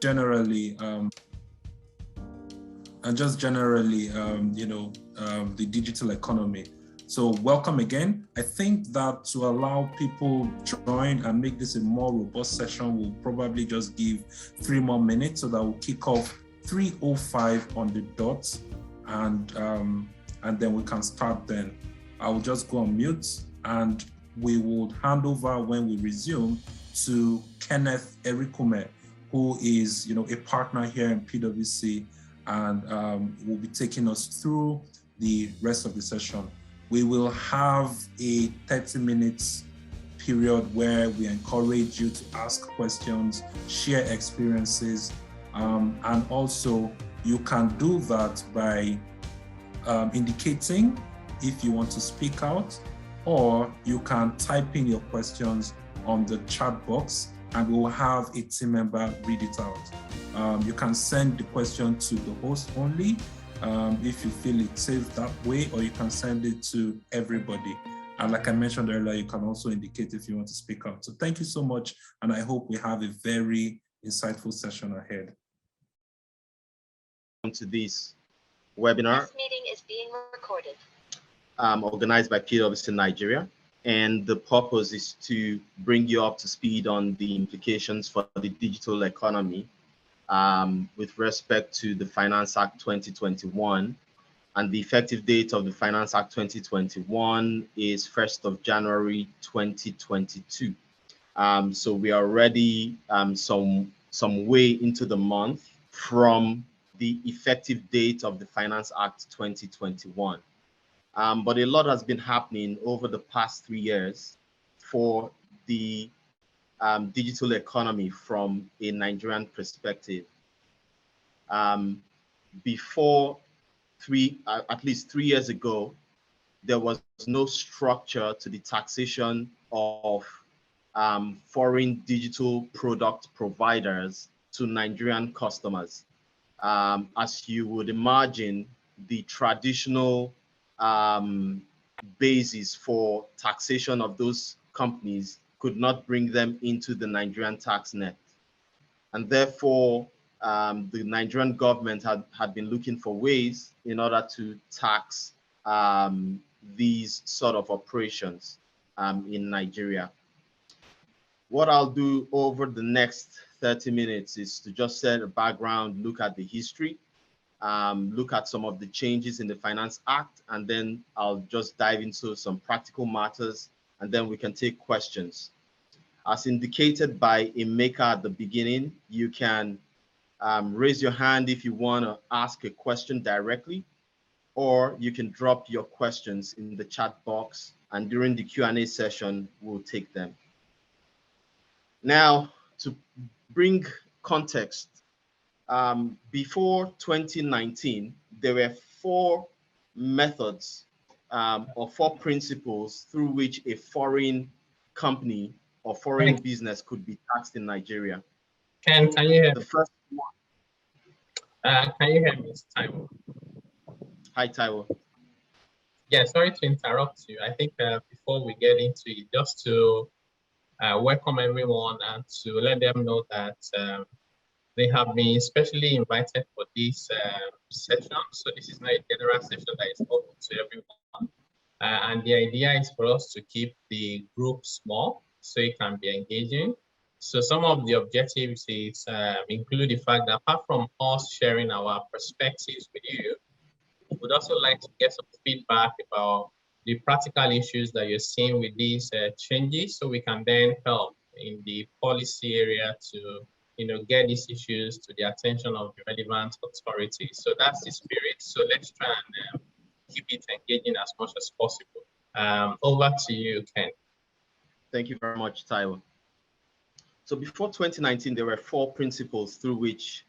Generally, the digital economy. So welcome again. I think that to allow people join and make this a more robust session, we'll probably just give 3 more minutes so that we'll kick off 3:05 on the dot, and then we can start then. I will just go on mute, and we will hand over when we resume to Kenneth Erikume, who is a partner here in PwC, and will be taking us through the rest of the session. We will have a 30 minutes period where we encourage you to ask questions, share experiences, and also you can do that by indicating if you want to speak out, or you can type in your questions on the chat box and we'll have a team member read it out. You can send the question to the host only if you feel it's safe that way, or you can send it to everybody. And like I mentioned earlier, you can also indicate if you want to speak out. So thank you so much, and I hope we have a very insightful session ahead. To this webinar. This meeting is being recorded. Organized by PwC Nigeria. And the purpose is to bring you up to speed on the implications for the digital economy with respect to the Finance Act 2021. And the effective date of the Finance Act 2021 is 1st of January 2022. So we are already some way into the month from the effective date of the Finance Act 2021. But a lot has been happening over the past 3 years for the digital economy from a Nigerian perspective. Before at least 3 years ago, there was no structure to the taxation of foreign digital product providers to Nigerian customers. As you would imagine, the traditional basis for taxation of those companies could not bring them into the Nigerian tax net. And therefore, the Nigerian government had been looking for ways in order to tax these sort of operations in Nigeria. What I'll do over the next 30 minutes is to just set a background, look at the history, look at some of the changes in the Finance Act, and then I'll just dive into some practical matters, and then we can take questions. As indicated by Emeka at the beginning, you can raise your hand if you want to ask a question directly, or you can drop your questions in the chat box, and during the Q&A session, we'll take them. Now, to bring context, before 2019, there were 4 methods or 4 principles through which a foreign company or foreign business could be taxed in Nigeria. Can you hear the first one? Can you hear me, Taiwo? Hi, Taiwo. Yeah, sorry to interrupt you. I think before we get into it, just to welcome everyone and to let them know that they have been specially invited for this session. So this is not a general session that is open to everyone. And the idea is for us to keep the group small so it can be engaging. So some of the objectives is include the fact that apart from us sharing our perspectives with you, we'd also like to get some feedback about the practical issues that you're seeing with these changes, so we can then help in the policy area to get these issues to the attention of the relevant authorities. So that's the spirit. So let's try and keep it engaging as much as possible. Over to you, Ken. Thank you very much, Taiwo. So before 2019, there were 4 principles through which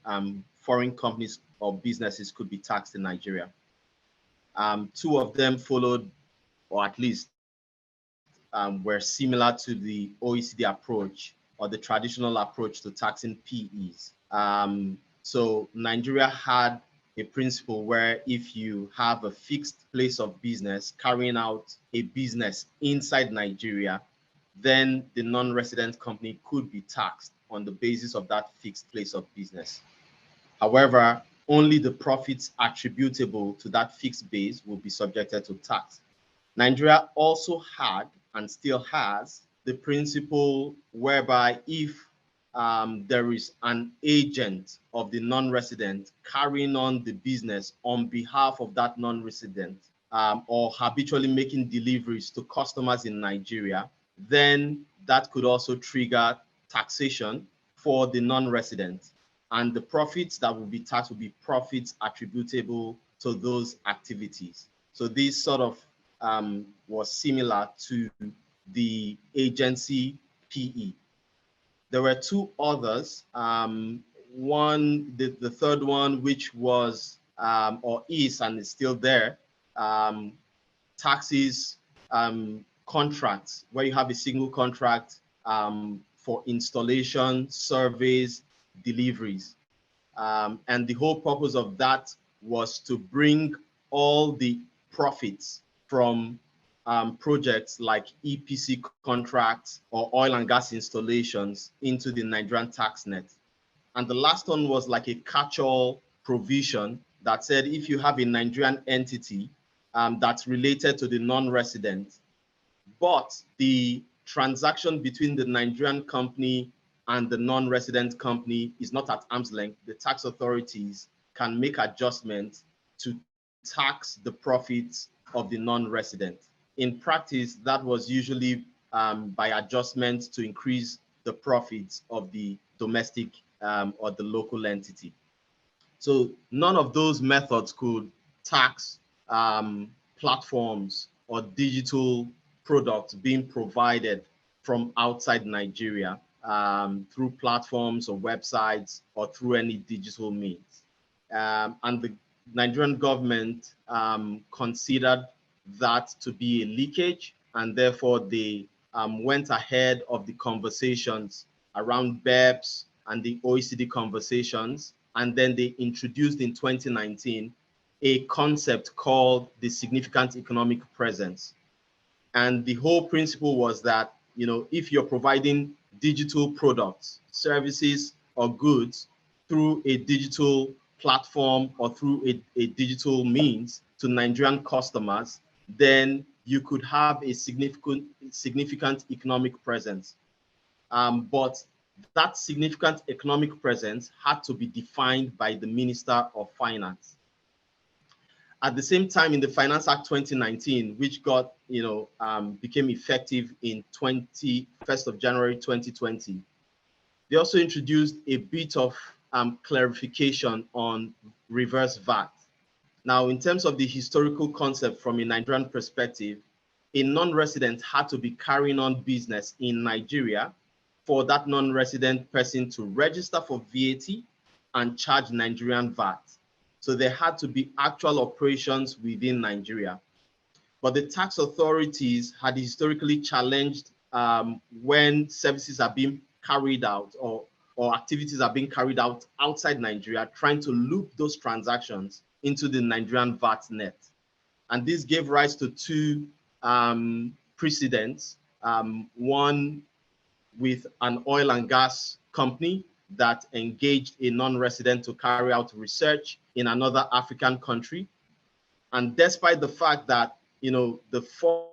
foreign companies or businesses could be taxed in Nigeria. 2 of them followed, or at least were similar to the OECD approach or the traditional approach to taxing PEs. So Nigeria had a principle where if you have a fixed place of business carrying out a business inside Nigeria, then the non-resident company could be taxed on the basis of that fixed place of business. However, only the profits attributable to that fixed base will be subjected to tax. Nigeria also had and still has the principle whereby if there is an agent of the non-resident carrying on the business on behalf of that non-resident or habitually making deliveries to customers in Nigeria, then that could also trigger taxation for the non-resident. And the profits that will be taxed will be profits attributable to those activities. So this sort of was similar to the agency PE. There were two others. One, the third one, which was or is and is still there, taxes contracts, where you have a single contract for installation, surveys, deliveries. And the whole purpose of that was to bring all the profits from projects like EPC contracts or oil and gas installations into the Nigerian tax net. And the last one was like a catch-all provision that said if you have a Nigerian entity that's related to the non-resident, but the transaction between the Nigerian company and the non-resident company is not at arm's length, the tax authorities can make adjustments to tax the profits of the non-resident. In practice, that was usually by adjustments to increase the profits of the domestic or the local entity. So none of those methods could tax platforms or digital products being provided from outside Nigeria through platforms or websites or through any digital means. And the Nigerian government considered that to be a leakage, and therefore they went ahead of the conversations around BEPS and the OECD conversations, and then they introduced in 2019 a concept called the significant economic presence. And the whole principle was that, you know, if you're providing digital products, services, or goods through a digital platform or through a digital means to Nigerian customers, then you could have a significant economic presence. But that significant economic presence had to be defined by the Minister of Finance. At the same time, in the Finance Act 2019, which got, became effective in 1st of January 2020, they also introduced a bit of clarification on reverse VAT. Now, in terms of the historical concept from a Nigerian perspective, a non-resident had to be carrying on business in Nigeria for that non-resident person to register for VAT and charge Nigerian VAT. So there had to be actual operations within Nigeria. But the tax authorities had historically challenged when services are being carried out or activities are being carried out outside Nigeria, trying to loop those transactions into the Nigerian VAT net. And this gave rise to two precedents, one with an oil and gas company that engaged a non-resident to carry out research in another African country. And despite the fact that, the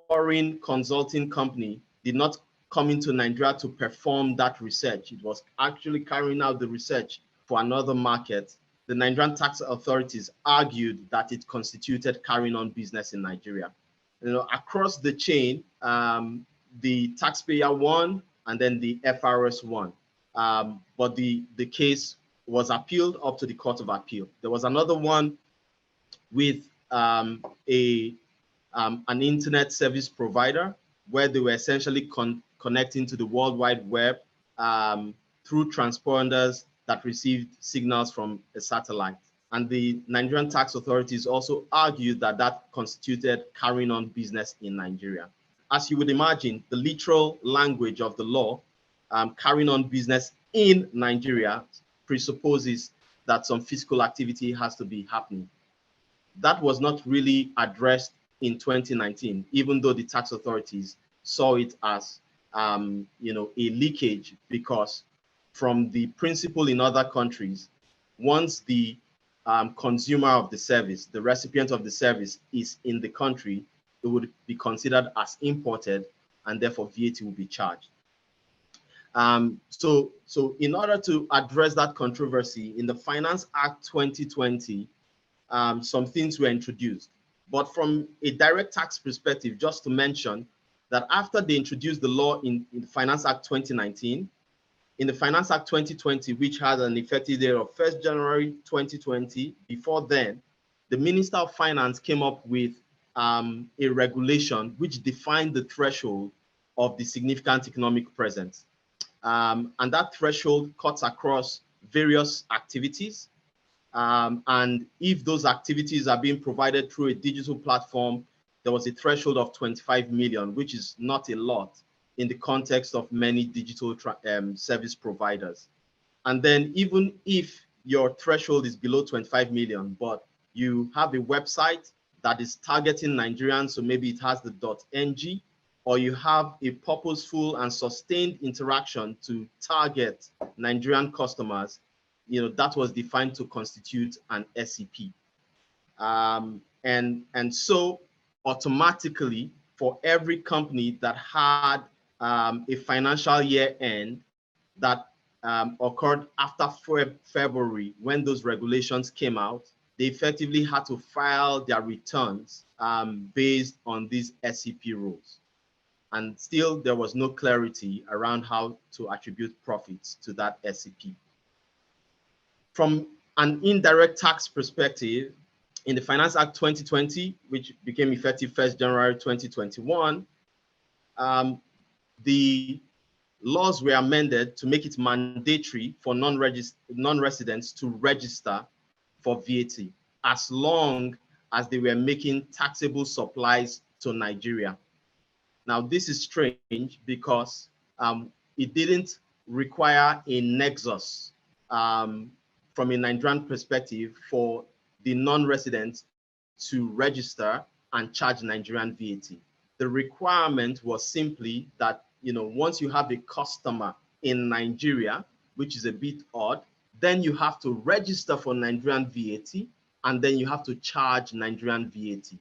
foreign consulting company did not come into Nigeria to perform that research, it was actually carrying out the research for another market, the Nigerian tax authorities argued that it constituted carrying on business in Nigeria. Across the chain, the taxpayer won and then the FRS won. But the case was appealed up to the Court of Appeal. There was another one with an internet service provider where they were essentially connecting to the World Wide Web through transponders that received signals from a satellite. And the Nigerian tax authorities also argued that that constituted carrying on business in Nigeria. As you would imagine, the literal language of the law, carrying on business in Nigeria, presupposes that some physical activity has to be happening. That was not really addressed in 2019, even though the tax authorities saw it as a leakage, because from the principle in other countries, once the consumer of the service, the recipient of the service, is in the country, it would be considered as imported, and therefore VAT will be charged. So in order to address that controversy, in the Finance Act 2020, some things were introduced. But from a direct tax perspective, just to mention that after they introduced the law in the Finance Act 2019, in the Finance Act 2020, which had an effective date of 1st January 2020, before then, the Minister of Finance came up with a regulation which defined the threshold of the significant economic presence. And that threshold cuts across various activities. And if those activities are being provided through a digital platform, there was a threshold of 25 million, which is not a lot in the context of many digital service providers. And then even if your threshold is below 25 million, but you have a website that is targeting Nigerians, so maybe it has the .ng, or you have a purposeful and sustained interaction to target Nigerian customers, that was defined to constitute an SEP. And so automatically, for every company that had a financial year end that occurred after February, when those regulations came out, they effectively had to file their returns based on these SEP rules. And still, there was no clarity around how to attribute profits to that SEP. From an indirect tax perspective, in the Finance Act 2020, which became effective 1st January 2021, the laws were amended to make it mandatory for non-residents to register for VAT, as long as they were making taxable supplies to Nigeria. Now, this is strange because it didn't require a nexus from a Nigerian perspective for the non-residents to register and charge Nigerian VAT. The requirement was simply that, once you have a customer in Nigeria, which is a bit odd, then you have to register for Nigerian VAT, and then you have to charge Nigerian VAT.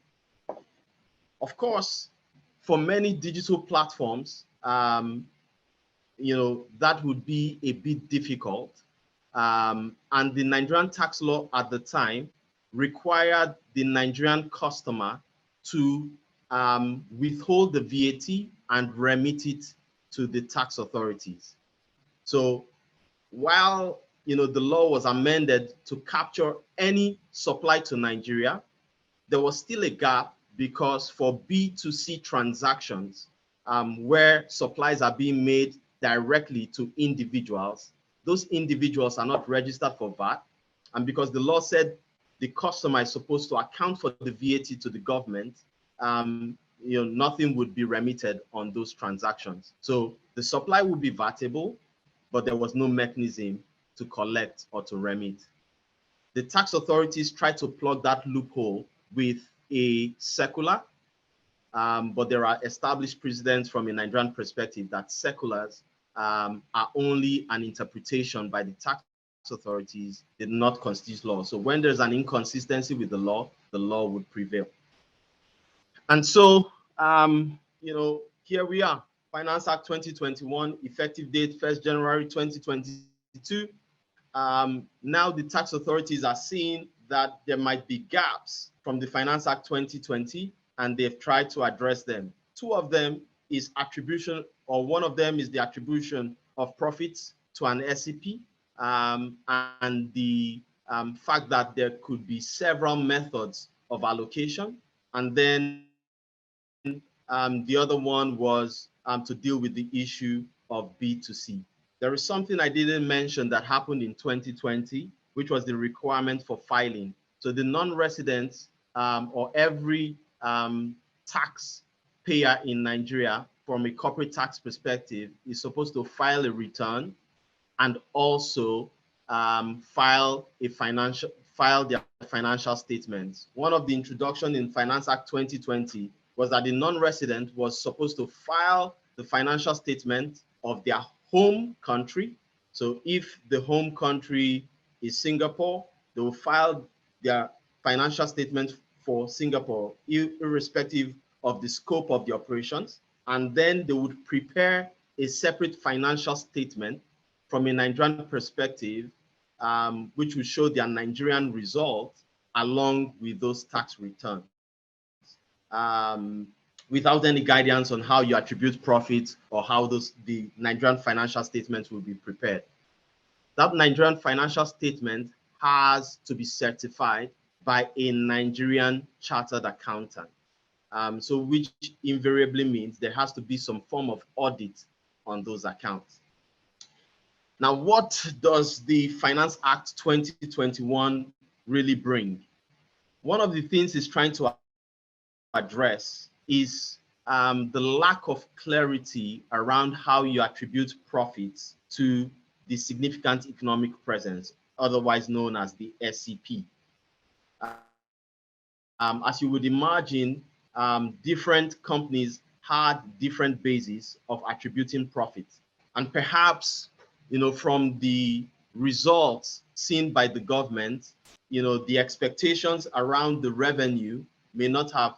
Of course, for many digital platforms, that would be a bit difficult. And the Nigerian tax law at the time required the Nigerian customer to withhold the VAT and remit it to the tax authorities. So while the law was amended to capture any supply to Nigeria, there was still a gap, because for B2C transactions, where supplies are being made directly to individuals, those individuals are not registered for VAT. And because the law said the customer is supposed to account for the VAT to the government, nothing would be remitted on those transactions. So the supply would be VATable, but there was no mechanism to collect or to remit. The tax authorities tried to plug that loophole with a circular, but there are established precedents from a Nigerian perspective that circulars are only an interpretation by the tax authorities, did not constitute law. So when there's an inconsistency with the law would prevail. And so, here we are, Finance Act 2021, effective date 1st January 2022. Now the tax authorities are seeing that there might be gaps from the Finance Act 2020, and they've tried to address them. Two of them is attribution, or one of them is the attribution of profits to an SEP, and the fact that there could be several methods of allocation. And then the other one was to deal with the issue of B2C. There is something I didn't mention that happened in 2020, which was the requirement for filing. So the non-residents or every taxpayer in Nigeria, from a corporate tax perspective, is supposed to file a return and also file their financial statements. One of the introduction in Finance Act 2020 was that the non-resident was supposed to file the financial statement of their home country. So if the home country is Singapore, they will file their financial statement for Singapore, irrespective of the scope of the operations. And then they would prepare a separate financial statement from a Nigerian perspective, which will show their Nigerian results along with those tax returns, without any guidance on how you attribute profits or how the Nigerian financial statements will be prepared. That Nigerian financial statement has to be certified by a Nigerian chartered accountant. So which invariably means there has to be some form of audit on those accounts. Now, what does the Finance Act 2021 really bring? One of the things it's trying to address is the lack of clarity around how you attribute profits to the significant economic presence, otherwise known as the SCP. As you would imagine, different companies had different bases of attributing profits. And perhaps, from the results seen by the government, the expectations around the revenue may not have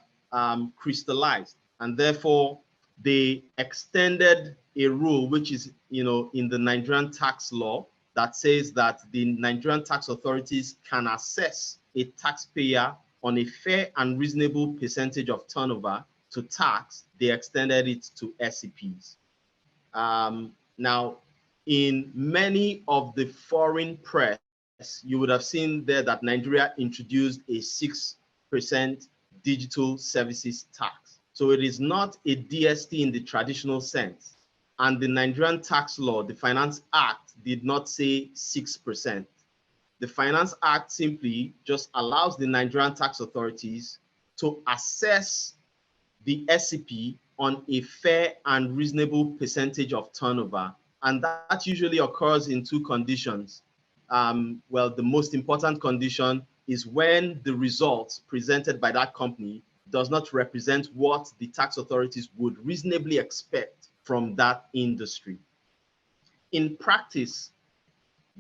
crystallized. And therefore, they extended a rule, which is, in the Nigerian tax law, that says that the Nigerian tax authorities can assess a taxpayer on a fair and reasonable percentage of turnover to tax. They extended it to SCPs. Now, in many of the foreign press, you would have seen there that Nigeria introduced a 6% digital services tax. So it is not a DST in the traditional sense. And the Nigerian tax law, the Finance Act, did not say 6%. The Finance Act simply just allows the Nigerian tax authorities to assess the SCP on a fair and reasonable percentage of turnover. And that usually occurs in two conditions. Well, the most important condition is when the results presented by that company does not represent what the tax authorities would reasonably expect from that industry. In practice,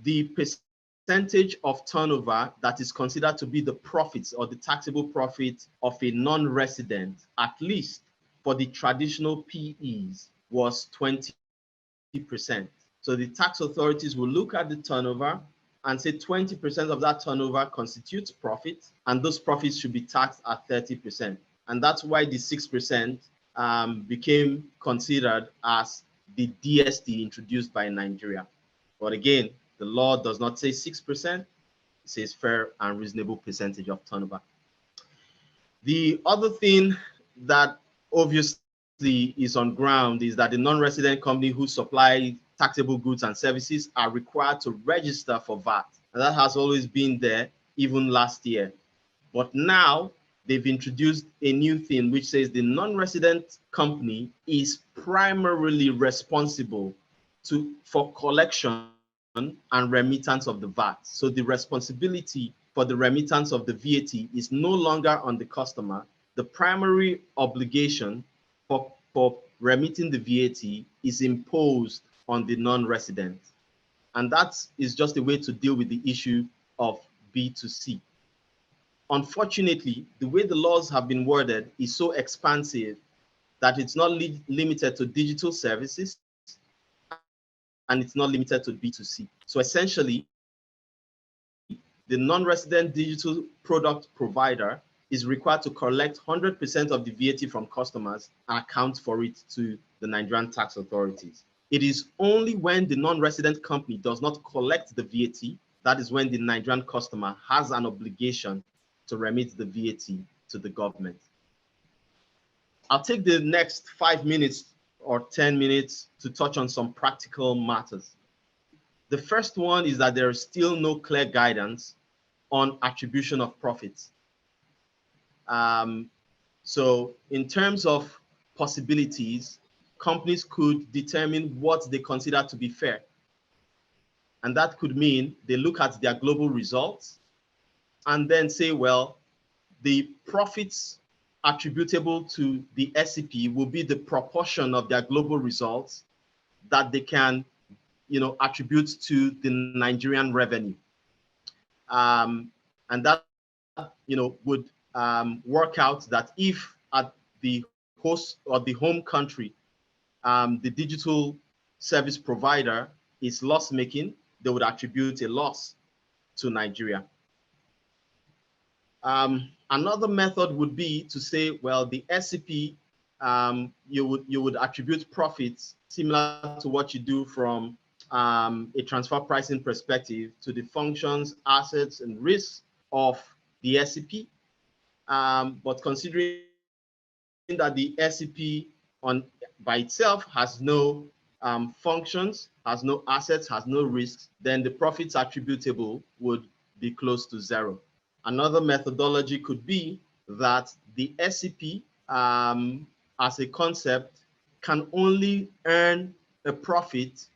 the percentage of turnover that is considered to be the profits or the taxable profits of a non-resident, at least for the traditional PEs, was 20%. So the tax authorities will look at the turnover and say 20% of that turnover constitutes profit, and those profits should be taxed at 30%. And that's why the 6% became considered as the DST introduced by Nigeria. But again, the law does not say 6%, it says fair and reasonable percentage of turnover. The other thing that obviously is on ground is that the non-resident company who supply taxable goods and services are required to register for VAT. And that has always been there, even last year. But now they've introduced a new thing which says the non-resident company is primarily responsible for collection and remittance of the VAT. So the responsibility for the remittance of the VAT is no longer on the customer. The primary obligation for remitting the VAT is imposed on the non-resident. And that is just a way to deal with the issue of B2C. Unfortunately, the way the laws have been worded is so expansive that it's not limited to digital services and it's not limited to B2C. So essentially, the non-resident digital product provider is required to collect 100% of the VAT from customers and account for it to the Nigerian tax authorities. It is only when the non-resident company does not collect the VAT, that is when the Nigerian customer has an obligation to remit the VAT to the government. I'll take the next 5 minutes or 10 minutes to touch on some practical matters. The first one is that there is still no clear guidance on attribution of profits. So in terms of possibilities, companies could determine what they consider to be fair. And that could mean they look at their global results and then say, well, the profits attributable to the SCP will be the proportion of their global results that they can, attribute to the Nigerian revenue. And that, would work out that if at the host or the home country, the digital service provider is loss making, they would attribute a loss to Nigeria. Another method would be to say, well, the SCP, you would attribute profits similar to what you do from a transfer pricing perspective to the functions, assets, and risks of the SCP. But considering that the SCP by itself has no functions, has no assets, has no risks, then the profits attributable would be close to zero. Another methodology could be that the SCP as a concept can only earn a profit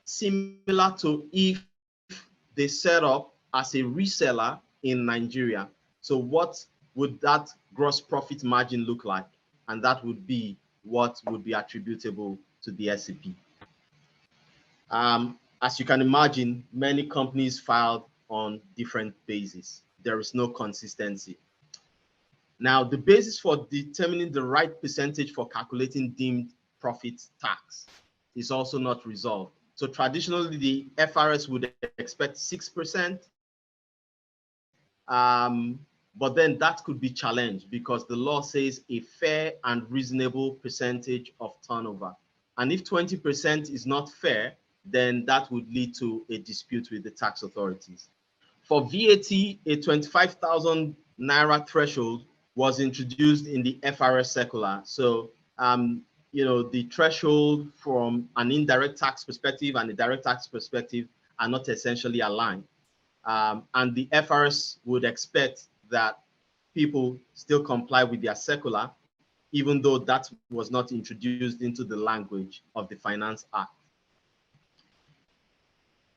similar to if they set up as a reseller in Nigeria. So what would that gross profit margin look like? And that would be what would be attributable to the SCP. As you can imagine, many companies filed on different bases. There is no consistency. Now, the basis for determining the right percentage for calculating deemed profit tax is also not resolved. So traditionally, the FRS would expect 6%, but then that could be challenged because the law says a fair and reasonable percentage of turnover. And if 20% is not fair, then that would lead to a dispute with the tax authorities. For VAT, a 25,000 Naira threshold was introduced in the FRS circular. So, the threshold from an indirect tax perspective and a direct tax perspective are not essentially aligned. And the FRS would expect that people still comply with their circular, even though that was not introduced into the language of the Finance Act.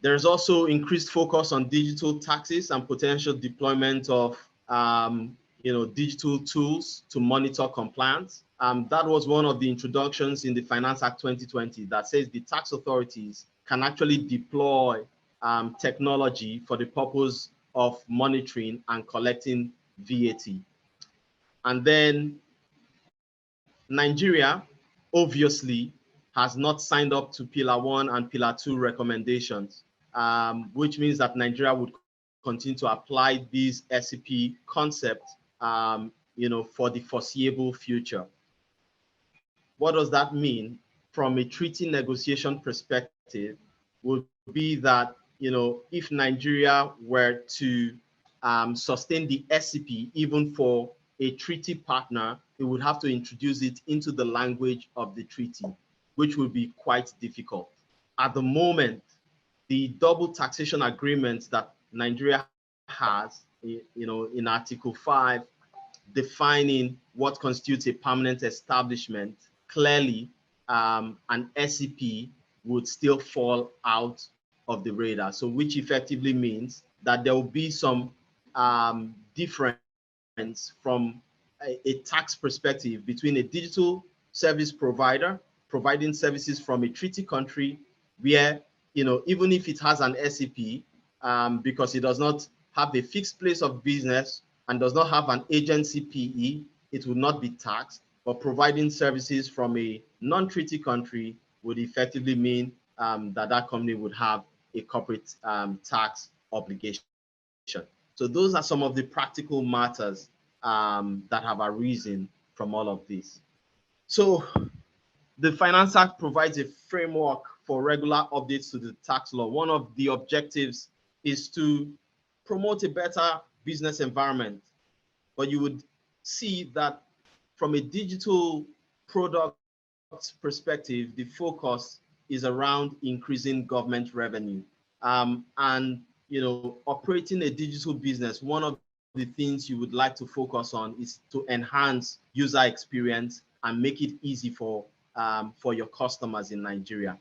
There is also increased focus on digital taxes and potential deployment of digital tools to monitor compliance. That was one of the introductions in the Finance Act 2020 that says the tax authorities can actually deploy technology for the purpose of monitoring and collecting VAT. And then Nigeria obviously has not signed up to Pillar 1 and Pillar 2 recommendations, which means that Nigeria would continue to apply these SCP concepts for the foreseeable future. What does that mean from a treaty negotiation perspective would be that, if Nigeria were to sustain the SCP, even for a treaty partner, it would have to introduce it into the language of the treaty, which would be quite difficult. At the moment, the double taxation agreements that Nigeria has, in Article 5, defining what constitutes a permanent establishment, clearly an SCP would still fall out of the radar. So which effectively means that there will be some difference from a tax perspective between a digital service provider providing services from a treaty country where, even if it has an SCP, because it does not have a fixed place of business and does not have an agency PE, it would not be taxed. But providing services from a non-treaty country would effectively mean that company would have a corporate tax obligation. So those are some of the practical matters that have arisen from all of this. So the Finance Act provides a framework for regular updates to the tax law. One of the objectives is to promote a better business environment. But you would see that from a digital product perspective, the focus is around increasing government revenue. And operating a digital business, one of the things you would like to focus on is to enhance user experience and make it easy for your customers in Nigeria.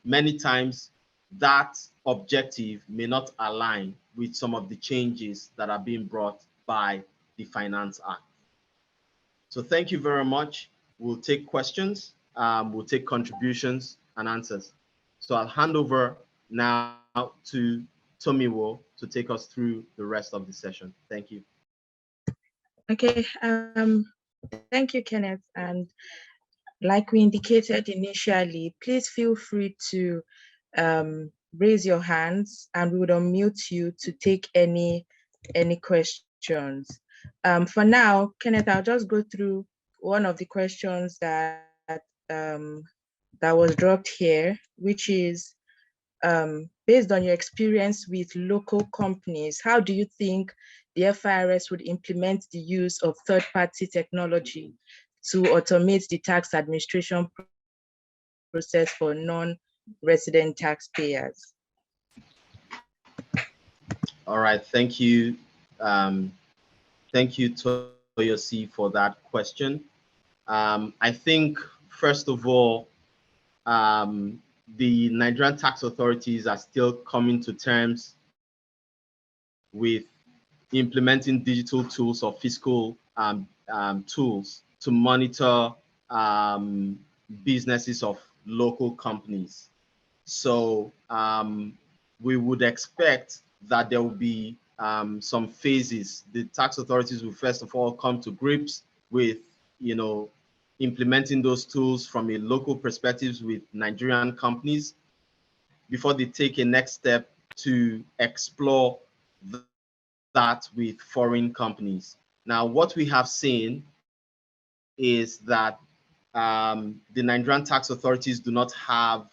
Many times that objective may not align with some of the changes that are being brought by the Finance Act. So thank you very much. We'll take questions, we'll take contributions and answers. So I'll hand over now to Tomiwo to take us through the rest of the session. Thank you. Okay, thank you, Kenneth. And like we indicated initially, please feel free to raise your hands and we would unmute you to take any questions. For now, Kenneth, I'll just go through one of the questions that was dropped here, which is based on your experience with local companies, how do you think the FIRS would implement the use of third-party technology to automate the tax administration process for non-resident taxpayers? All right, thank you. Thank you, Toyosi, for that question. I think, first of all, the Nigerian tax authorities are still coming to terms with implementing digital tools or fiscal tools to monitor businesses of local companies. So we would expect that there will be some phases. The tax authorities will first of all come to grips with, implementing those tools from a local perspective with Nigerian companies before they take a next step to explore that with foreign companies. Now, what we have seen is that the Nigerian tax authorities do not have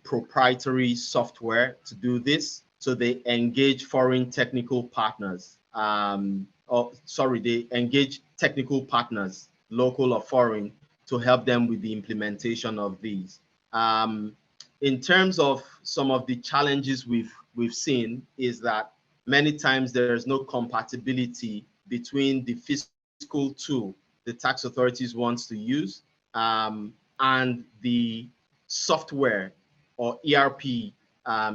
proprietary software to do this. So they engage foreign technical partners. They engage technical partners, local or foreign, to help them with the implementation of these. In terms of some of the challenges we've seen is that many times there is no compatibility between the fiscal tool the tax authorities wants to use and the software or ERP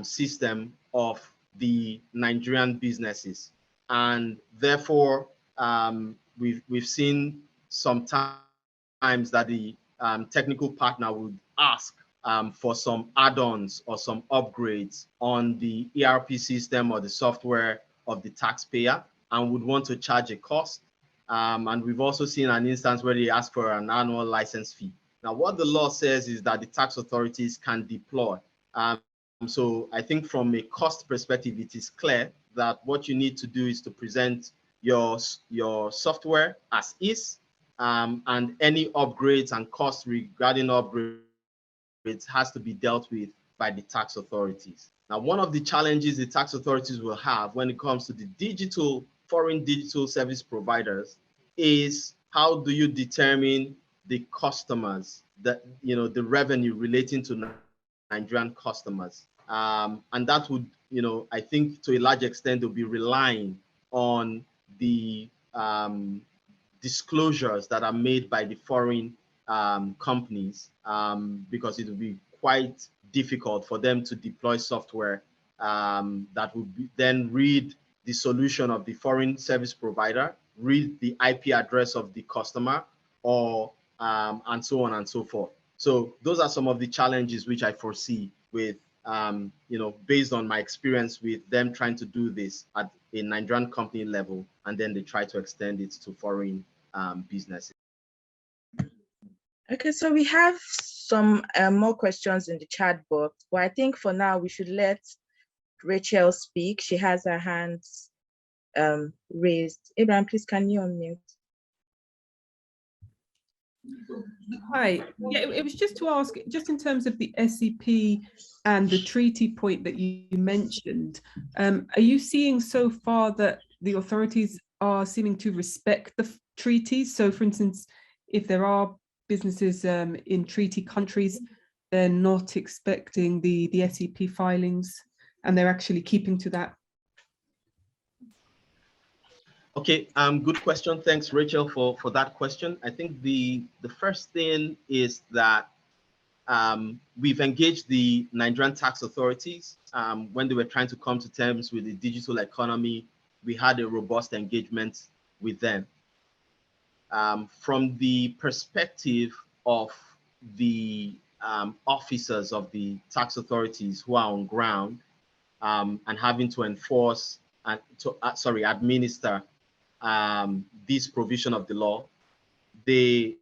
system of the Nigerian businesses. And therefore, we've seen sometimes that the technical partner would ask for some add-ons or some upgrades on the ERP system or the software of the taxpayer and would want to charge a cost. And we've also seen an instance where they ask for an annual license fee. Now, what the law says is that the tax authorities can deploy. So I think from a cost perspective, it is clear that what you need to do is to present your software as is, and any upgrades and costs regarding upgrades has to be dealt with by the tax authorities. Now, one of the challenges the tax authorities will have when it comes to the foreign digital service providers is how do you determine the customers, the revenue relating to Nigerian customers. And that would, I think to a large extent, they'll be relying on the disclosures that are made by the foreign companies, because it will be quite difficult for them to deploy software that would then read the solution of the foreign service provider, read the IP address of the customer, or and so on and so forth. So those are some of the challenges which I foresee with, based on my experience with them trying to do this at a Nigerian company level, and then they try to extend it to foreign businesses. Okay, so we have some more questions in the chat box, but I think for now we should let Rachel speak. She has her hands raised. Abraham, please, can you unmute? Hi, yeah, it was just to ask, just in terms of the SEP and the treaty point that you mentioned, are you seeing so far that the authorities are seeming to respect the treaties? So for instance, if there are businesses in treaty countries, they're not expecting the SEP filings and they're actually keeping to that? Okay, good question. Thanks, Rachel, for that question. I think the first thing is that we've engaged the Nigerian tax authorities when they were trying to come to terms with the digital economy. We had a robust engagement with them. From the perspective of the officers of the tax authorities who are on ground and having to enforce and to administer this provision of the law, they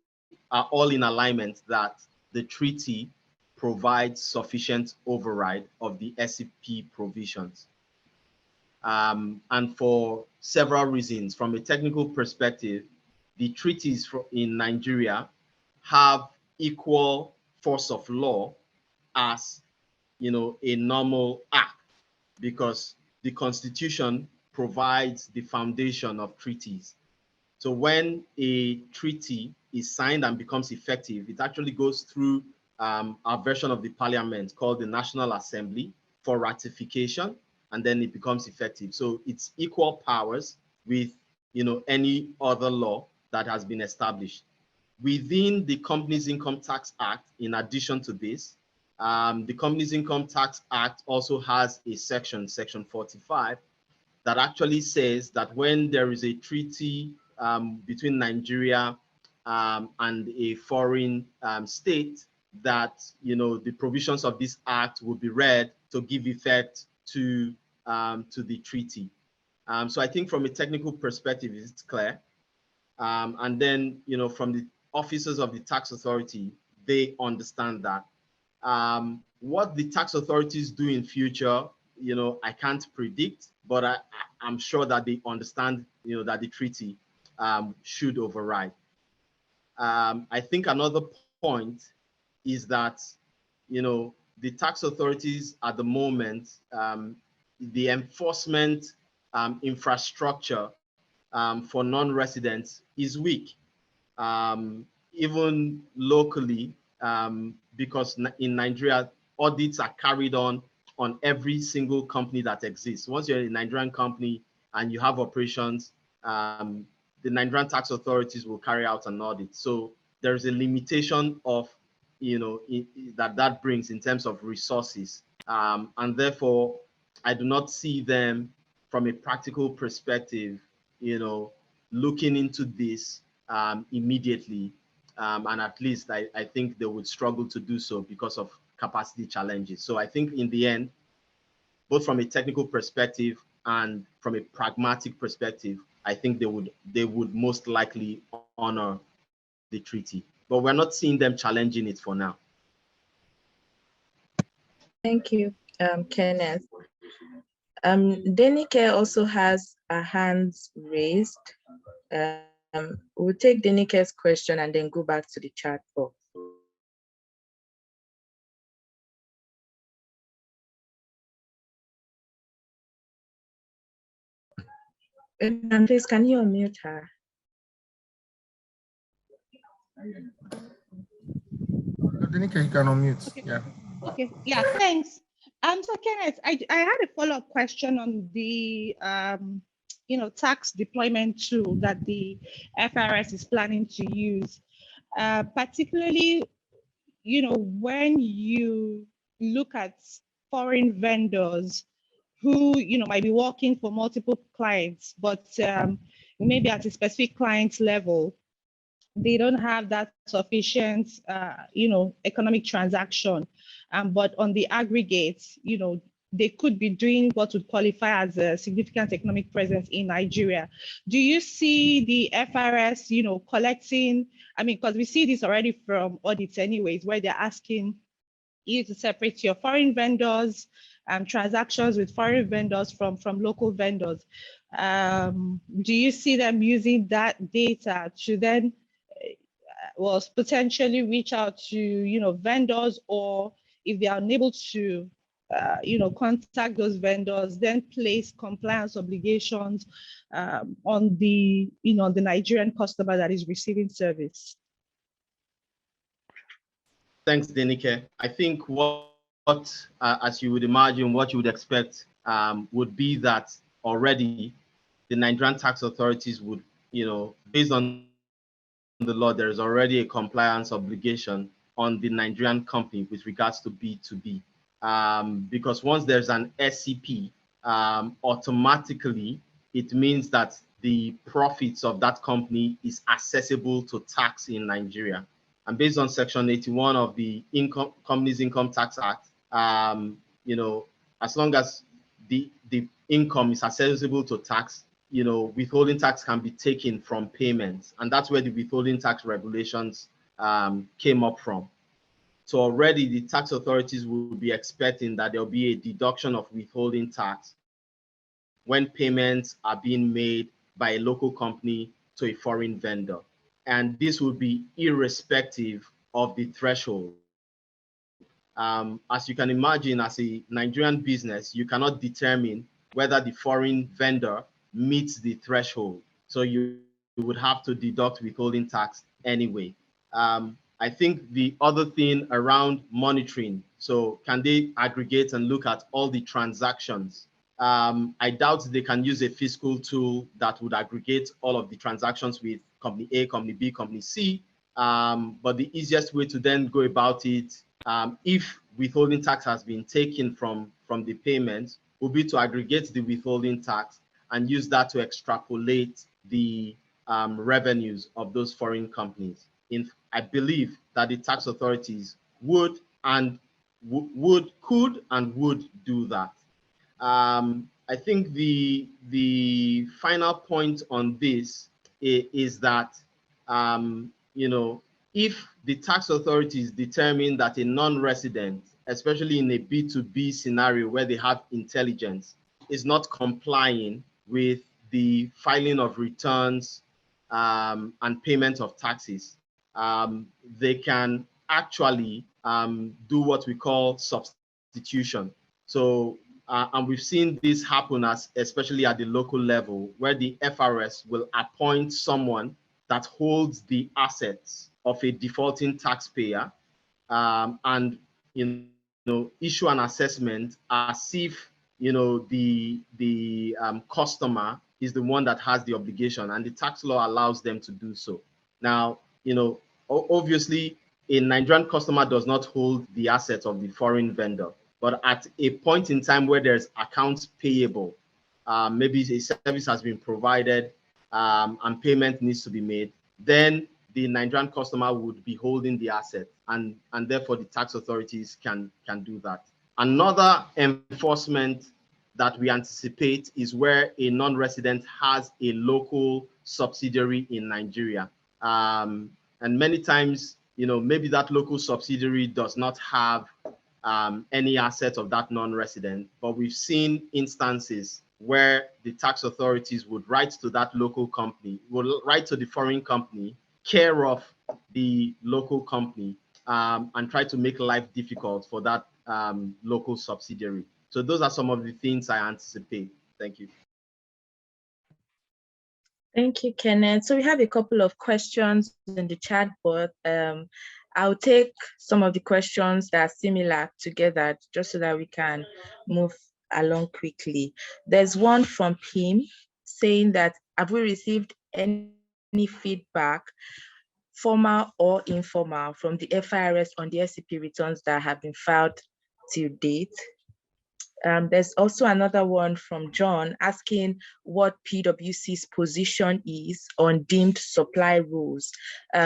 are all in alignment that the treaty provides sufficient override of the SEP provisions. And for several reasons, from a technical perspective, the treaties in Nigeria have equal force of law as, a normal act, because the Constitution provides the foundation of treaties. So when a treaty is signed and becomes effective, it actually goes through a version of the parliament called the National Assembly for ratification, and then it becomes effective. So it's equal powers with any other law that has been established. Within the Companies Income Tax Act, in addition to this, the Companies Income Tax Act also has a section 45, that actually says that when there is a treaty between Nigeria and a foreign state, that the provisions of this act will be read to give effect to the treaty. So I think from a technical perspective, it's clear. And then from the officers of the tax authority, they understand that. What the tax authorities do in future, I can't predict, but I'm sure that they understand, that the treaty should override. I think another point is that, the tax authorities at the moment, the enforcement infrastructure for non-residents is weak, even locally, because in Nigeria, audits are carried on every single company that exists. Once you're a Nigerian company and you have operations, the Nigerian tax authorities will carry out an audit. So there's a limitation of, that brings in terms of resources. And therefore, I do not see them from a practical perspective, looking into this immediately. And at least I think they would struggle to do so because of capacity challenges. So I think in the end, both from a technical perspective and from a pragmatic perspective, I think they would most likely honor the treaty. But we're not seeing them challenging it for now. Thank you, Kenneth. Denike also has her hands raised. We'll take Denike's question and then go back to the chat box. And please, can you unmute her? Denike, you can unmute. Okay. Yeah. Okay. Yeah. Thanks. So Kenneth, I had a follow-up question on the tax deployment tool that the FRS is planning to use, particularly when you look at foreign vendors who might be working for multiple clients, but maybe at a specific client level, they don't have that sufficient, economic transaction. But on the aggregate, they could be doing what would qualify as a significant economic presence in Nigeria. Do you see the FRS, collecting? I mean, because we see this already from audits anyways, where they're asking you to separate your foreign vendors, transactions with foreign vendors from local vendors. Do you see them using that data to then potentially reach out to vendors, or if they are unable to contact those vendors, then place compliance obligations on the the Nigerian customer that is receiving service? Thanks, Denike. I think what as you would imagine, what you would expect would be that already the Nigerian tax authorities would, based on the law, there is already a compliance obligation on the Nigerian company with regards to B2B. Because once there's an SCP, automatically it means that the profits of that company is accessible to tax in Nigeria. And based on Section 81 of the Companies Income Tax Act, you know, as long as the income is accessible to tax, you know, withholding tax can be taken from payments. And that's where the withholding tax regulations came up from. So already the tax authorities will be expecting that there'll be a deduction of withholding tax when payments are being made by a local company to a foreign vendor. And this will be irrespective of the threshold. As you can imagine, as a Nigerian business, you cannot determine whether the foreign vendor meets the threshold. So you would have to deduct withholding tax anyway. I think the other thing around monitoring, so can they aggregate and look at all the transactions? I doubt they can use a fiscal tool that would aggregate all of the transactions with company A, company B, company C. But the easiest way to then go about it, if withholding tax has been taken from the payment, will be to aggregate the withholding tax and use that to extrapolate the revenues of those foreign companies. I believe that the tax authorities could and would do that. I think the final point on this is that, you know, if the tax authorities determine that a non-resident, especially in a B2B scenario where they have intelligence, is not complying with the filing of returns and payment of taxes, they can actually do what we call substitution. So, and we've seen this happen especially at the local level, where the FRS will appoint someone that holds the assets of a defaulting taxpayer and, you know, issue an assessment as if, you know, the customer is the one that has the obligation, and the tax law allows them to do so. Now, you know, obviously, a Nigerian customer does not hold the assets of the foreign vendor, but at a point in time where there's accounts payable, maybe a service has been provided and payment needs to be made, then the Nigerian customer would be holding the asset, and therefore the tax authorities can do that. Another enforcement that we anticipate is where a non-resident has a local subsidiary in Nigeria. And many times, you know, maybe that local subsidiary does not have any asset of that non-resident, but we've seen instances where the tax authorities would write to that local company, would write to the foreign company, care of the local company, and try to make life difficult for that local subsidiary. So those are some of the things I anticipate. Thank you. Thank you, Kenneth. So we have a couple of questions in the chat board. I'll take some of the questions that are similar together just so that we can move along quickly. There's one from Pim saying that, have we received any feedback, formal or informal, from the FIRS on the SCP returns that have been filed till date? There's also another one from John asking what PwC's position is on deemed supply rules.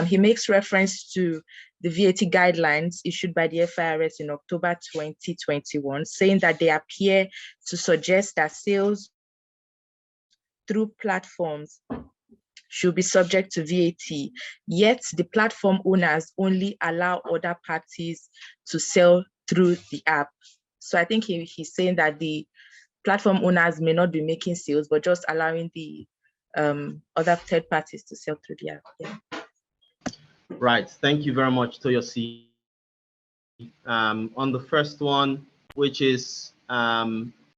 He makes reference to the VAT guidelines issued by the FIRS in October 2021, saying that they appear to suggest that sales through platforms should be subject to VAT, yet the platform owners only allow other parties to sell through the app. So I think he's saying that the platform owners may not be making sales, but just allowing the other third parties to sell through the app. Yeah. Right. Thank you very much, Toyosi. On the first one, which is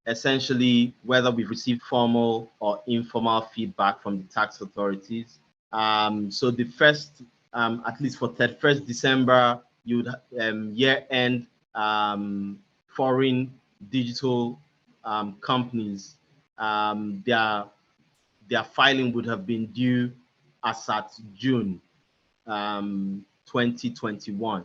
essentially whether we've received formal or informal feedback from the tax authorities. So the first, at least for 31st December, you would year-end foreign digital companies, their filing would have been due as at June 2021.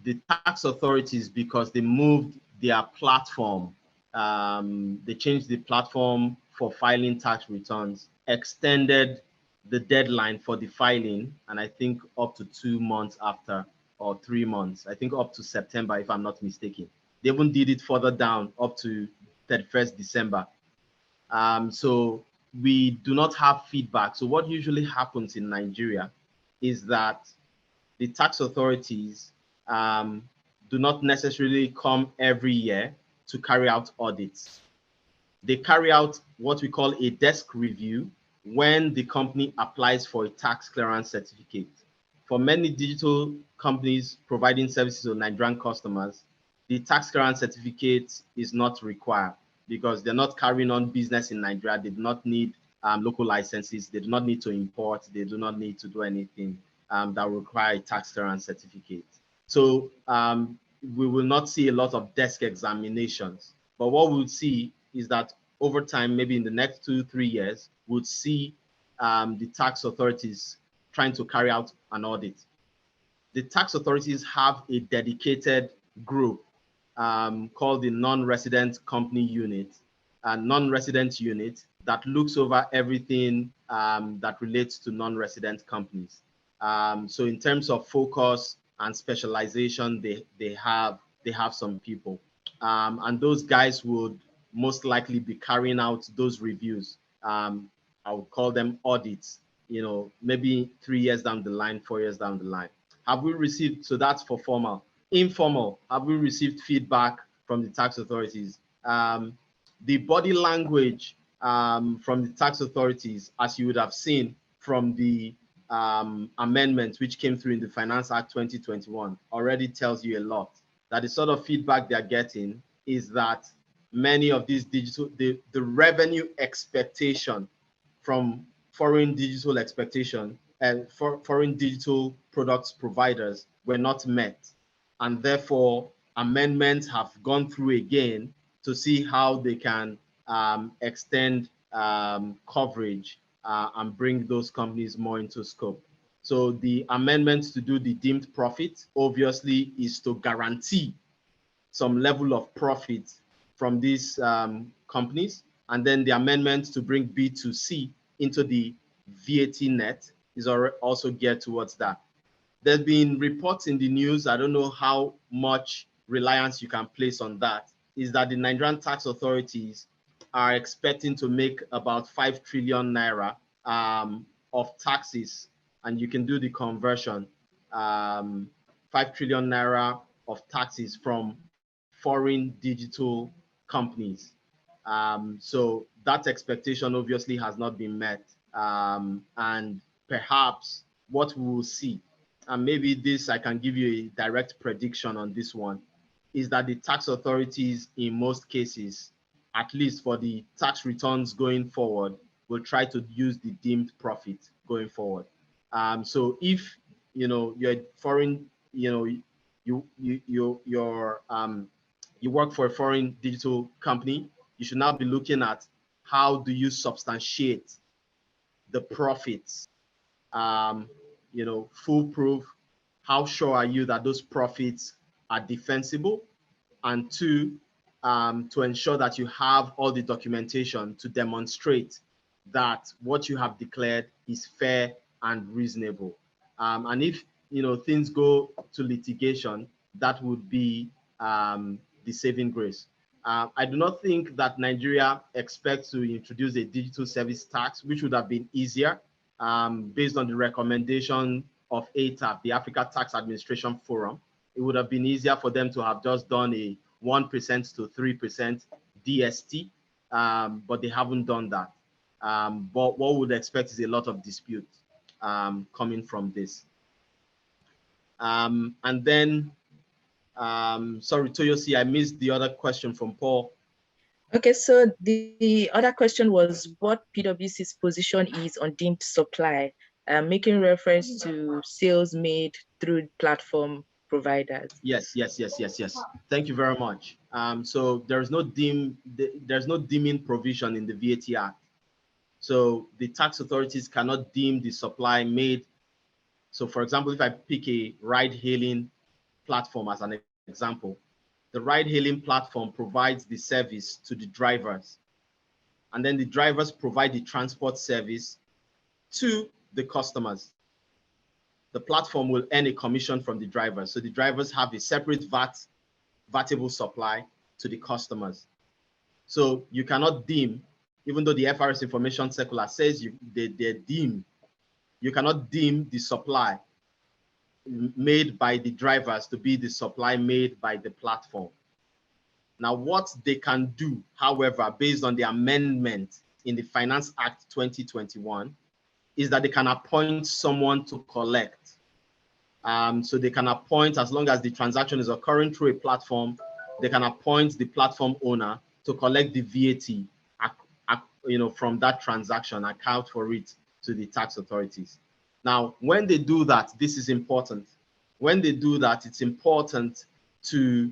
The tax authorities, because they moved their platform, they changed the platform for filing tax returns extended the deadline for the filing, and I think up to 2 months after, or 3 months, I think up to September, if I'm not mistaken. They even did it further down up to 31st December. So we do not have feedback. So what usually happens in Nigeria is that the tax authorities do not necessarily come every year to carry out audits. They carry out what we call a desk review when the company applies for a tax clearance certificate. For many digital companies providing services to Nigerian customers, the tax clearance certificate is not required because they're not carrying on business in Nigeria. They do not need local licenses. They do not need to import. They do not need to do anything that will require a tax clearance certificate. So we will not see a lot of desk examinations. But what we'll see is that over time, maybe in the next 2-3 years, we'll see the tax authorities trying to carry out an audit. The tax authorities have a dedicated group called the non-resident company unit, a non-resident unit that looks over everything that relates to non-resident companies. So in terms of focus and specialization, they have some people, and those guys would most likely be carrying out those reviews. I would call them audits, maybe 3 years down the line, 4 years down the line. Have we received, so that's for formal. Informal, have we received feedback from the tax authorities? The body language from the tax authorities, as you would have seen from the amendments which came through in the Finance Act 2021, already tells you a lot. That the sort of feedback they're getting is that many of these the revenue expectation from foreign digital expectation and foreign digital products providers were not met. And therefore, amendments have gone through again to see how they can extend coverage and bring those companies more into scope. So the amendments to do the deemed profit obviously is to guarantee some level of profit from these companies. And then the amendments to bring B2C into the VAT net is also geared towards that. There's been reports in the news, I don't know how much reliance you can place on that, is that the Nigerian tax authorities are expecting to make about 5 trillion naira of taxes, and you can do the conversion, 5 trillion naira of taxes from foreign digital companies. So that expectation obviously has not been met. And perhaps what we will see, and maybe this I can give you a direct prediction on this one, is that the tax authorities in most cases, at least for the tax returns going forward, will try to use the deemed profit going forward. So if you're foreign, you work for a foreign digital company, you should now be looking at how do you substantiate the profits, foolproof. How sure are you that those profits are defensible? And two, to ensure that you have all the documentation to demonstrate that what you have declared is fair and reasonable. And if things go to litigation, that would be the saving grace. I do not think that Nigeria expects to introduce a digital service tax, which would have been easier based on the recommendation of ATAF, the Africa Tax Administration Forum. It would have been easier for them to have just done a 1% to 3% DST, but they haven't done that. But what we would expect is a lot of dispute coming from this. And then, sorry, Toyosi, I missed the other question from Paul. Okay, so the other question was what PwC's position is on deemed supply, making reference to sales made through platform providers. Yes. Thank you very much. So there's no deeming provision in the VAT Act. So the tax authorities cannot deem the supply made. So for example, if I pick a ride-hailing platform as an example, the ride-hailing platform provides the service to the drivers. and then the drivers provide the transport service to the customers. The platform will earn a commission from the drivers. So the drivers have a separate vatable supply to the customers. So you cannot deem, even though the FRS information circular says they're deemed, you cannot deem the supply made by the drivers to be the supply made by the platform. Now, what they can do, however, based on the amendment in the Finance Act 2021, is that they can appoint someone to collect. So they can appoint, as long as the transaction is occurring through a platform, they can appoint the platform owner to collect the VAT, from that transaction, account for it to the tax authorities. Now, when they do that, this is important. When they do that, it's important to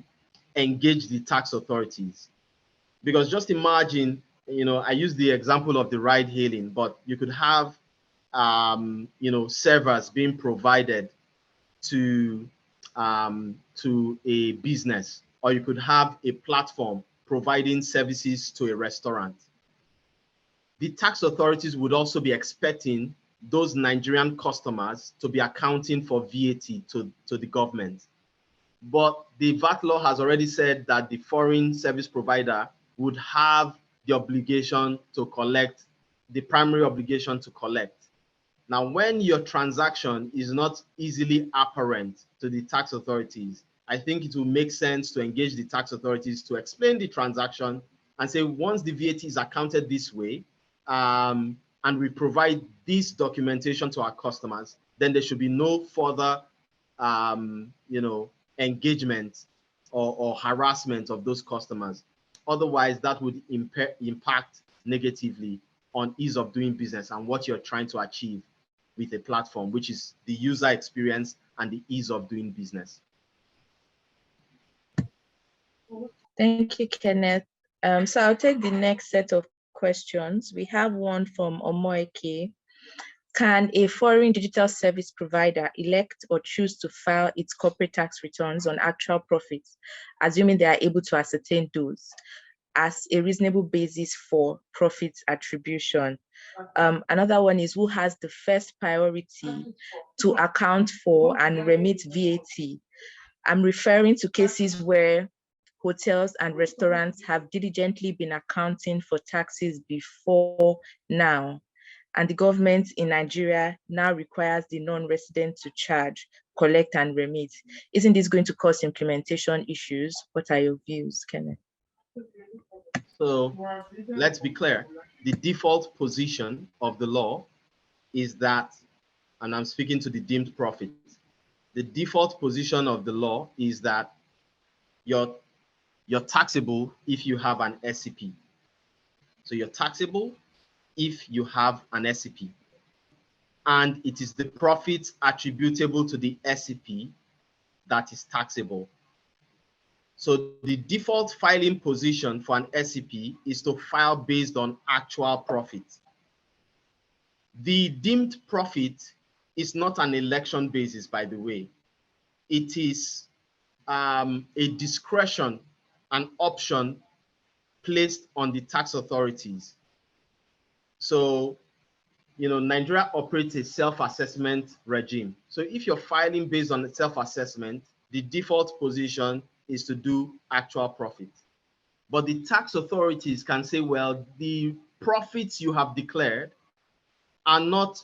engage the tax authorities. Because just imagine, I use the example of the ride hailing, but you could have, servers being provided to a business, or you could have a platform providing services to a restaurant. The tax authorities would also be expecting those Nigerian customers to be accounting for VAT to the government. But the VAT law has already said that the foreign service provider would have the obligation to collect, the primary obligation to collect. Now, when your transaction is not easily apparent to the tax authorities, I think it will make sense to engage the tax authorities to explain the transaction and say, once the VAT is accounted this way, and we provide this documentation to our customers, then there should be no further, engagement or harassment of those customers. Otherwise, that would impact negatively on ease of doing business and what you're trying to achieve with a platform, which is the user experience and the ease of doing business. Thank you, Kenneth. So I'll take the next set of questions. We have one from Omoeke. Can a foreign digital service provider elect or choose to file its corporate tax returns on actual profits, assuming they are able to ascertain those, as a reasonable basis for profits attribution? Another one is, who has the first priority to account for and remit VAT? I'm referring to cases where hotels and restaurants have diligently been accounting for taxes before now, and the government in Nigeria now requires the non-resident to charge, collect, and remit. Isn't this going to cause implementation issues? What are your views, Kenneth? So let's be clear. The default position of the law is that, and I'm speaking to the deemed profit, the default position of the law is that you're taxable if you have an SCP. So you're taxable if you have an SCP. And it is the profits attributable to the SCP that is taxable. So the default filing position for an SCP is to file based on actual profit. The deemed profit is not an election basis, by the way. It is a discretion, an option placed on the tax authorities. So, Nigeria operates a self-assessment regime. So if you're filing based on self-assessment, the default position is to do actual profit. But the tax authorities can say, well, the profits you have declared are not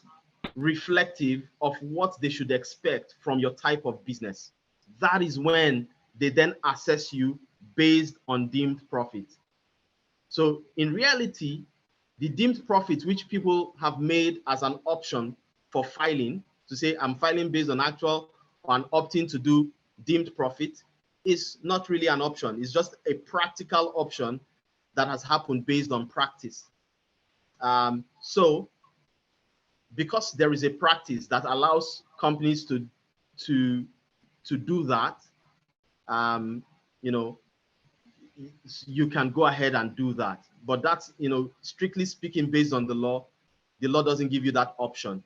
reflective of what they should expect from your type of business. That is when they then assess you based on deemed profit. So in reality, the deemed profit, which people have made as an option for filing, to say I'm filing based on actual or I'm opting to do deemed profit, is not really an option. It's just a practical option that has happened based on practice. So because there is a practice that allows companies to do that, you can go ahead and do that. But that's, strictly speaking, based on the law doesn't give you that option.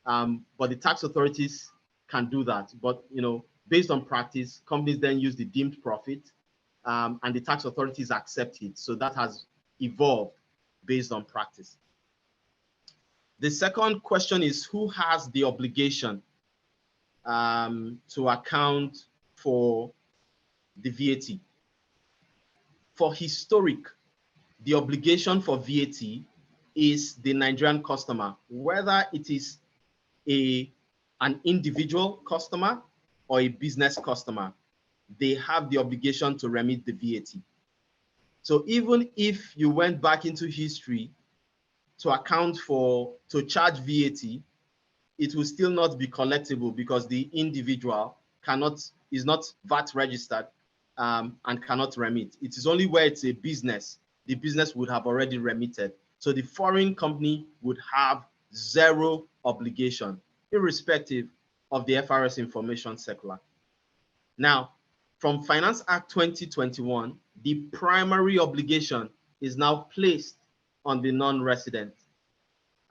But the tax authorities can do that. But, based on practice, companies then use the deemed profit, and the tax authorities accept it. So that has evolved based on practice. The second question is, who has the obligation to account for the VAT? For historic, the obligation for VAT is the Nigerian customer, whether it is an individual customer or a business customer. They have the obligation to remit the VAT. So even if you went back into history to charge VAT, it will still not be collectible because the individual is not VAT registered and cannot remit. It is only where it's a business, the business would have already remitted. So the foreign company would have zero obligation, irrespective of the FRS information circular. Now, from Finance Act 2021, the primary obligation is now placed on the non-resident.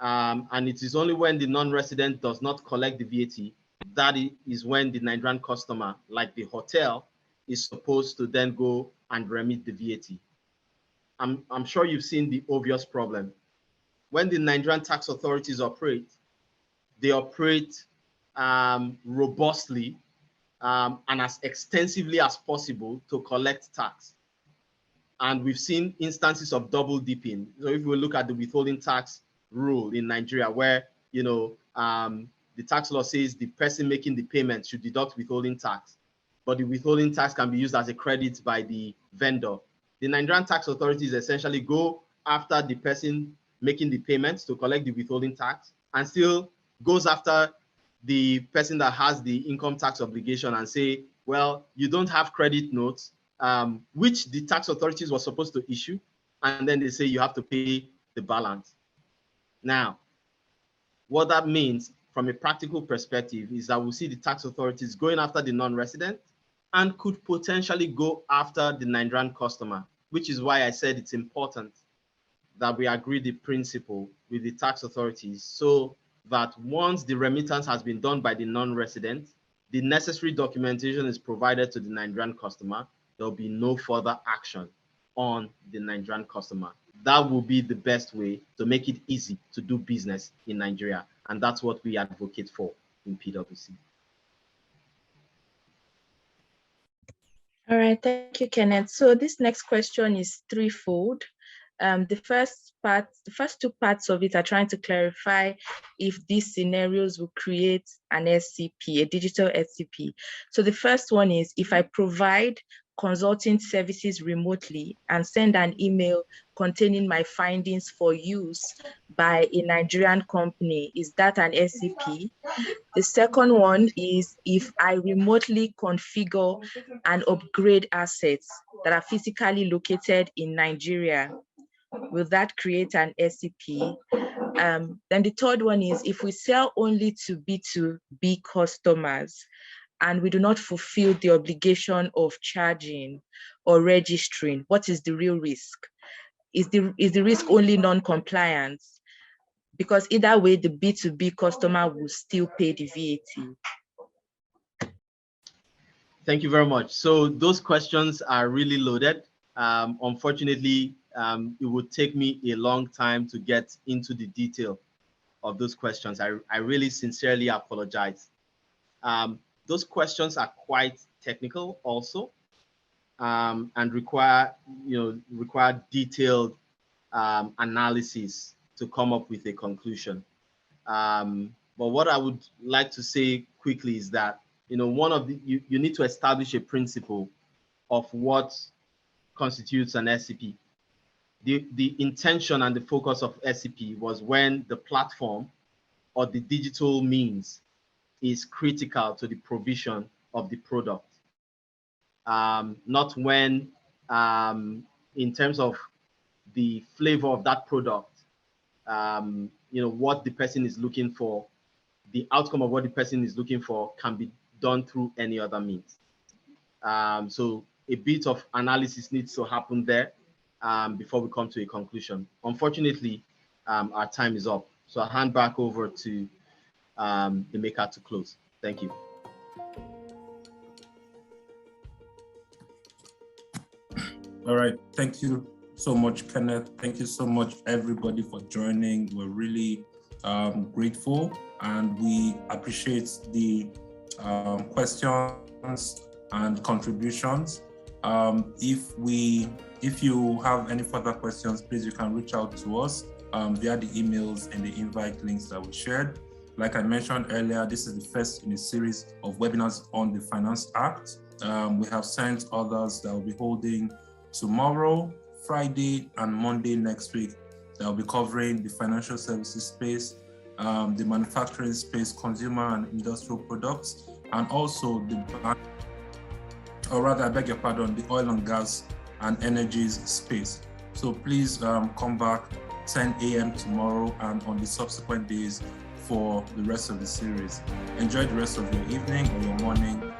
And it is only when the non-resident does not collect the VAT, that is when the Nigerian customer, like the hotel, is supposed to then go and remit the VAT. I'm sure you've seen the obvious problem. When the Nigerian tax authorities operate, they operate robustly and as extensively as possible to collect tax. And we've seen instances of double dipping. So if we look at the Withholding Tax Rule in Nigeria, where the tax law says the person making the payment should deduct withholding tax, but the withholding tax can be used as a credit by the vendor. The Nigerian tax authorities essentially go after the person making the payments to collect the withholding tax, and still goes after the person that has the income tax obligation and say, well, you don't have credit notes, which the tax authorities were supposed to issue, and then they say you have to pay the balance. Now, what that means from a practical perspective is that we'll see the tax authorities going after the non-resident and could potentially go after the Nigerian customer, which is why I said it's important that we agree the principle with the tax authorities, so that once the remittance has been done by the non-resident, the necessary documentation is provided to the Nigerian customer, there will be no further action on the Nigerian customer. That will be the best way to make it easy to do business in Nigeria. And that's what we advocate for in PwC. All right, thank you, Kenneth. So this next question is threefold. The first two parts of it are trying to clarify if these scenarios will create an SCP, a digital SCP. So the first one is, if I provide consulting services remotely and send an email containing my findings for use by a Nigerian company, is that an SCP? The second one is, if I remotely configure and upgrade assets that are physically located in Nigeria, will that create an SCP? Then the third one is, if we sell only to B2B customers and we do not fulfill the obligation of charging or registering, what is the real risk? Is the risk only non-compliance? Because either way, the B2B customer will still pay the VAT. Thank you very much. So those questions are really loaded. Unfortunately, it would take me a long time to get into the detail of those questions. I really sincerely apologize. Those questions are quite technical also, and require detailed analysis to come up with a conclusion. But what I would like to say quickly is that you need to establish a principle of what constitutes an SCP. The intention and the focus of SCP was when the platform or the digital means is critical to the provision of the product. Not when, in terms of the flavor of that product, what the person is looking for, the outcome of what the person is looking for can be done through any other means. So a bit of analysis needs to happen there before we come to a conclusion. Unfortunately, our time is up. So I'll hand back over to the maker to close. Thank you. All right, thank you so much, Kenneth. Thank you so much, everybody, for joining. We're really grateful, and we appreciate the questions and contributions. If you have any further questions, please, you can reach out to us via the emails and the invite links that we shared. Like I mentioned earlier, this is the first in a series of webinars on the Finance Act. We have sent others that will be holding tomorrow, Friday, and Monday next week. That will be covering the financial services space, the manufacturing space, consumer and industrial products, and also the oil and gas and energies space. So please come back 10 a.m. tomorrow and on the subsequent days for the rest of the series. Enjoy the rest of your evening or your morning.